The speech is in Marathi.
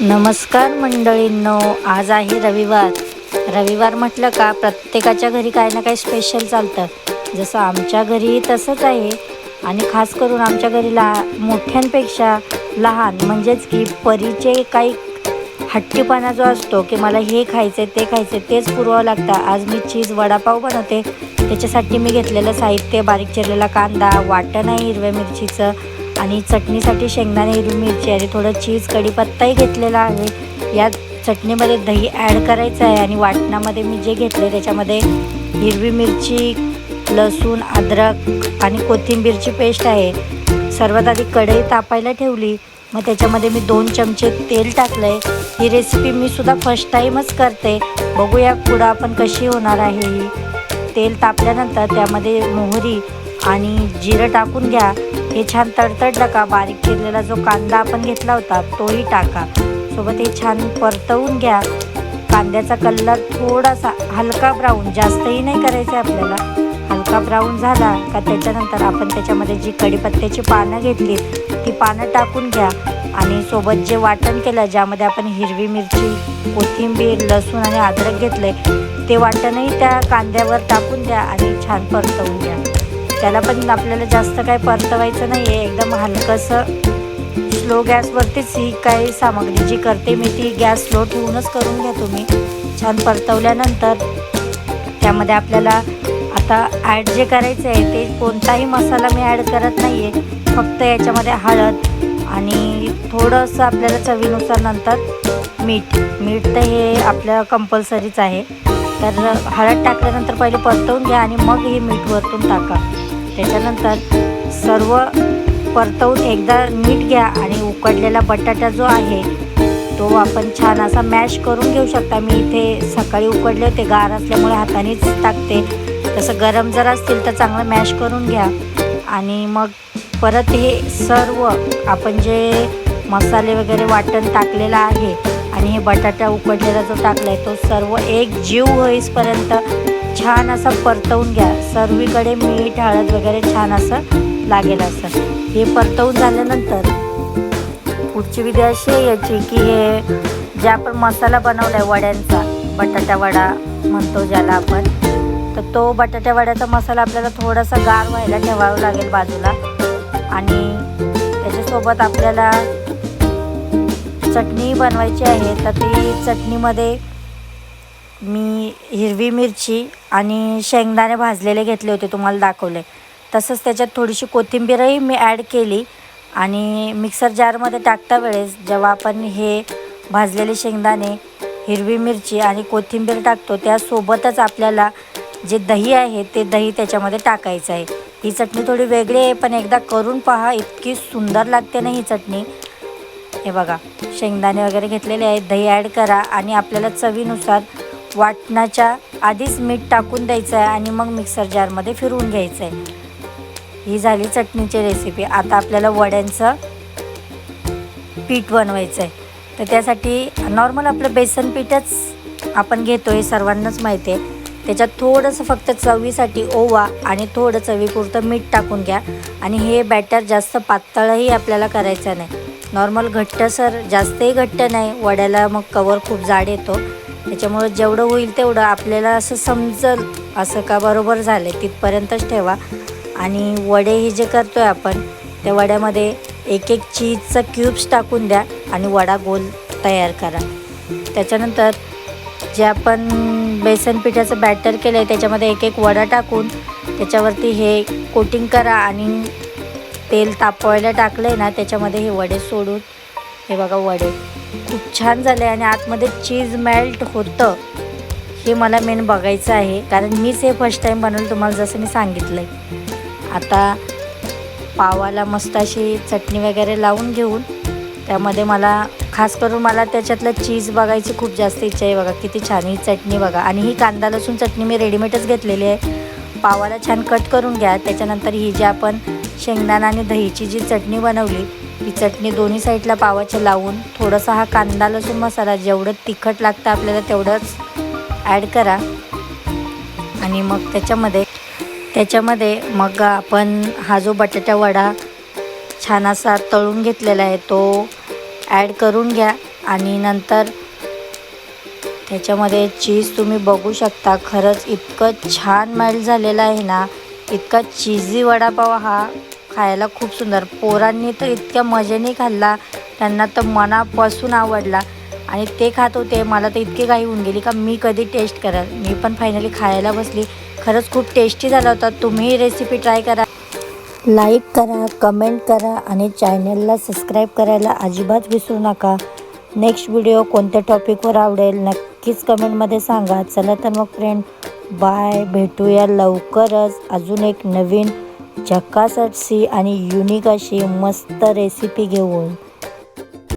नमस्कार मंडळींनो, आज आहे रविवार म्हटलं का प्रत्येकाच्या घरी काही ना काही स्पेशल चालतं. जसं आमच्या घरी तसंच आहे. आणि खास करून आमच्या घरी मोठ्यांपेक्षा लहान म्हणजेच की परीचे काही हट्टीपणा जो असतो की मला हे खायचं ते खायचं तेच पुरवावं लागतं. आज मी चीज वडापाव बनवते. त्याच्यासाठी मी घेतलेलं साहित्य: बारीक चिरलेला कांदा, वाटण आहे हिरव्या मिरचीचं, आणि चटणीसाठी शेंगदाणे, हिरवी मिरची आणि थोडं चीज, कढीपत्ताही घेतलेला आहे. या चटणीमध्ये दही ॲड करायचं आहे. आणि वाटणामध्ये मी जे घेतले त्याच्यामध्ये हिरवी मिरची, लसूण, अद्रक आणि कोथिंबीरची पेस्ट आहे. सर्वात आधी कढई तापायला ठेवली. मग त्याच्यामध्ये मी 2 चमचे तेल टाकलं आहे. ही रेसिपी मी सुद्धा फर्स्ट टाईमच करते. बघूया पुढं आपण कशी होणार आहे ही. तेल तापल्यानंतर त्यामध्ये मोहरी आणि जिरं टाकून घ्या. हे छान तडतडलं का बारीक चिरलेला जो कांदा आपण घेतला होता तोही टाका. सोबत हे छान परतवून घ्या. कांद्याचा कलर थोडासा हलका ब्राऊन, जास्तही नाही करायचं आहे आपल्याला, हलका ब्राऊन झाला का त्याच्यानंतर आपण त्याच्यामध्ये जी कढीपत्त्याची पानं घेतली ती पानं टाकून घ्या. आणि सोबत जे वाटण केलं ज्यामध्ये आपण हिरवी मिरची, कोथिंबीर, लसूण आणि अद्रक घेतले ते वाटणही त्या कांद्यावर टाकून द्या आणि छान परतवून द्या. त्याला पण आपल्याला जास्त काय परतवायचं नाही आहे, एकदम हलकंसं स्लो गॅसवरतीच ही काही सामग्री जी करते मी ती गॅस स्लो ठेवूनच करून घ्या तुम्ही. छान परतवल्यानंतर त्यामध्ये आपल्याला आता ॲड जे करायचं आहे ते कोणताही मसाला मी ॲड करत नाही आहे. फक्त याच्यामध्ये हळद आणि थोडंसं आपल्याला चवीनुसार नंतर मीठ तर हे आपलं कंपल्सरीच आहे. तर हळद टाकल्यानंतर पहिले परतवून घ्या आणि मग हे मीठ वरतून टाका. त्याच्यानंतर सर्व परतवून एकदा मीठ घ्या आणि उकडलेला बटाटा जो आहे तो आपण छान असा मॅश करून घेऊ शकता. मी इथे सकाळी उकडले होते, गार असल्यामुळे हातानेच टाकते. तसं गरम जर असतील तर चांगलं मॅश करून घ्या. आणि मग परत हे सर्व आपण जे मसाले वगैरे वाटण टाकलेलं आहे आणि हे बटाटा उकडलेला जो टाकला आहे तो सर्व एक जीव होईपर्यंत छान असं परतवून घ्या. सर्वीकडे मीठ, हळद वगैरे छान असं लागेल असं. हे परतवून झाल्यानंतर पुढची विधी अशी आहे याची की हे जे आपण मसाला बनवला आहे वड्यांचा, बटाटा वडा म्हणतो ज्याला आपण, तर तो बटाटा वड्याचा मसाला आपल्याला थोडासा गार व्हायला ठेवावा लागेल बाजूला. आणि त्याच्यासोबत आपल्याला चटणी बनवायची आहे. तर ती चटणीमध्ये मी हिरवी मिरची आणि शेंगदाणे भाजलेले घेतले होते, तुम्हाला दाखवले. तसंच त्याच्यात थोडीशी कोथिंबीरही मी ॲड केली. आणि मिक्सर जारमध्ये टाकता वेळेस जेव्हा आपण हे भाजलेले शेंगदाणे, हिरवी मिरची आणि कोथिंबीर टाकतो त्यासोबतच आपल्याला जे दही आहे ते दही त्याच्यामध्ये टाकायचं आहे. ही चटणी थोडी वेगळी आहे पण एकदा करून पहा, इतकी सुंदर लागते ना ही चटणी. हे बघा, शेंगदाणे वगैरे घेतलेले आहेत, दही ॲड करा आणि आपल्याला चवीनुसार वाटणाच्या आधीच मीठ टाकून द्यायचं आहे आणि मग मिक्सर जारमध्ये फिरवून घ्यायचं आहे. ही झाली चटणीची रेसिपी. आता आपल्याला वड्यांचं पीठ बनवायचं आहे. तर त्यासाठी नॉर्मल आपलं बेसन पीठच आपण घेतो, हे सर्वांनाच माहिती आहे. त्याच्यात थोडंसं फक्त चवीसाठी ओवा आणि थोडं चवीपुरतं मीठ टाकून घ्या. आणि हे बॅटर जास्त पातळही आपल्याला करायचं नाही, नॉर्मल घट्टसर, जास्तही घट्ट नाही, वड्याला मग कवर खूप जाड येतो. त्याच्यामुळं जेवढं होईल तेवढं आपल्याला असं समजल असं का बरोबर झालं तिथपर्यंतच ठेवा. आणि वडे हे जे करतो आहे आपण त्या वड्यामध्ये एक चीजचं क्यूब्स टाकून द्या आणि वडा गोल तयार करा. त्याच्यानंतर जे आपण बेसन पिठाचं बॅटर केलं आहे त्याच्यामध्ये एक वडा टाकून त्याच्यावरती हे कोटिंग करा. आणि तेल तापवायला टाकलं आहे ना त्याच्यामध्ये हे वडे सोडून, हे बघा वडे खूप छान झाले आणि आतमध्ये चीज मेल्ट होतं हे मला मेन बघायचं आहे, कारण मीच हे फर्स्ट टाईम बनवलं तुम्हाला जसं मी सांगितलं आहे. आता पावाला मस्त अशी चटणी वगैरे लावून घेऊन त्यामध्ये खास करून मला त्याच्यातलं चीज बघायची खूप जास्त इच्छा आहे. बघा किती छान ही चटणी बघा. आणि ही कांदा लसूण चटणी मी रेडीमेडच घेतलेली आहे. पावाला छान कट करून घ्या. त्याच्यानंतर ही जी आपण शेंगदाणा आणि दहीची जी चटणी बनवली ती चटणी दोन्ही साईडला पावाच्या लावून थोडासा हा कांदा लसूण मसाला जेवढं तिखट लागतं आपल्याला तेवढंच ॲड करा. आणि मग त्याच्यामध्ये मग आपण हा जो बटाटा वडा छान असा तळून घेतलेला आहे तो ॲड करून घ्या. आणि नंतर त्याच्यामध्ये चीज तुम्ही बघू शकता. खरंच इतकं छान मेल्ट झालेलं आहे ना. इतका चीझी वडापाव हा खायला खूप सुंदर. पोरांनी तर इतक्या मजेने खाल्ला, त्यांना तर मनापासून आवडला आणि ते खात होते. मला तर इतकी घाई होऊन गेली का मी कधी टेस्ट करेल. मी पण फायनली खायला बसली. खरंच खूप टेस्टी झाला होता. तुम्ही रेसिपी ट्राय करा, लाईक करा, कमेंट करा आणि चॅनलला सबस्क्राईब करायला अजिबात विसरू नका. नेक्स्ट व्हिडिओ कोणत्या टॉपिकवर आवडेल नक्कीच कमेंटमध्ये सांगा. चला तर मग फ्रेंड, बाय. भेटूया लवकरच अजून एक नवीन झकास अशी आणि युनिक अशी मस्त रेसिपी घेऊन.